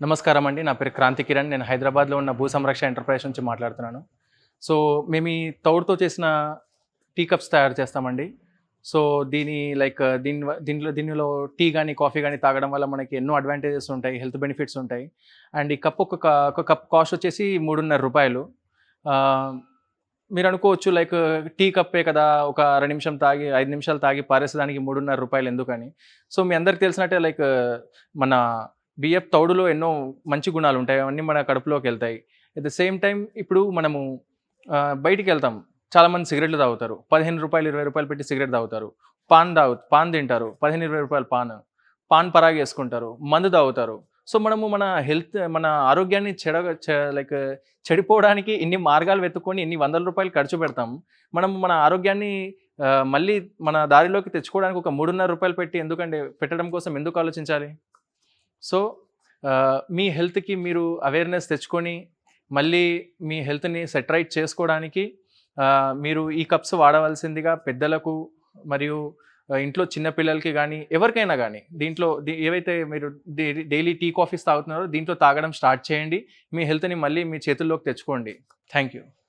నమస్కారం అండి. నా పేరు క్రాంతి కిరణ్. నేను హైదరాబాద్‌లో ఉన్న భూ సంరక్షణ ఎంటర్‌ప్రైజ్ నుంచి మాట్లాడుతున్నాను. సో, మేము ఈ తౌడుతో చేసిన టీ కప్స్ తయారు చేస్తామండి. సో, దీని లైక్ దీనిలో టీ గాని, కాఫీ గాని తాగడం వల్ల మనకి ఎన్నో అడ్వాంటేజెస్ ఉంటాయి. హెల్త్ బెనిఫిట్స్ ఉంటాయి. అండ్ ఈ కప్ ఒక కప్ కాస్ట్ వచ్చేసి రూ. 3.50. ఆహ్, మీరనుకోవచ్చు లైక్ టీ కప్పే కదా! ఒక అర నిమిషం తాగి, 5 నిమిషాలు తాగి పారేసేదానికి రూ. 3.50 ఎందుకని. సో, మీ అందరికి తెలిసినట్టే లైక్ మన బియ్యపు తౌడులో ఎన్నో మంచి గుణాలుంటాయి. అవన్నీ మన కడుపులోకెళ్తాయి. ఎట్ ద సేమ్ టైమ్ ఇప్పుడు మనము బయటికెళ్తాం. చాలామంది సిగరెట్లు తాగుతారు. రూ. 15, రూ. 20 పెట్టి సిగరెట్ తాగుతారు. పాన్ తింటారు. రూ. 15, రూ. 20 పాన్. పాన్ పరాగేసుకుంటారు. మందు తాగుతారు. సో, మనము మన ఆరోగ్యాన్ని లైక్ చెడిపోవడానికి ఇన్ని మార్గాలు వెతుక్కొని ఇన్ని వందల రూపాయలు ఖర్చు పెడతాం. మనము మన ఆరోగ్యాన్ని మళ్ళీ మన దారిలోకి తెచ్చుకోవడానికి ఒక రూ. 3.50 పెట్టి పెట్టడం కోసం ఎందుకు ఆలోచించాలి? సో, మీ హెల్త్‌కి మీరు అవేర్‌నెస్ తెచ్చుకొని, మళ్ళీ మీ హెల్త్‌ని సెట్ రైట్ చేసుకోవడానికి మీరు ఈ కప్స్ వాడవలసిందిగా పెద్దలకు మరియు ఇంట్లో చిన్న పిల్లలకి గానీ, ఎవరికైనా గానీ దీంట్లో ఏవైతే మీరు డైలీ టీ, కాఫీస్ తాగుతున్నారో దీంట్లో తాగడం స్టార్ట్ చేయండి. మీ హెల్త్‌ని మళ్ళీ మీ చేతుల్లోకి తెచ్చుకోండి. Thank you.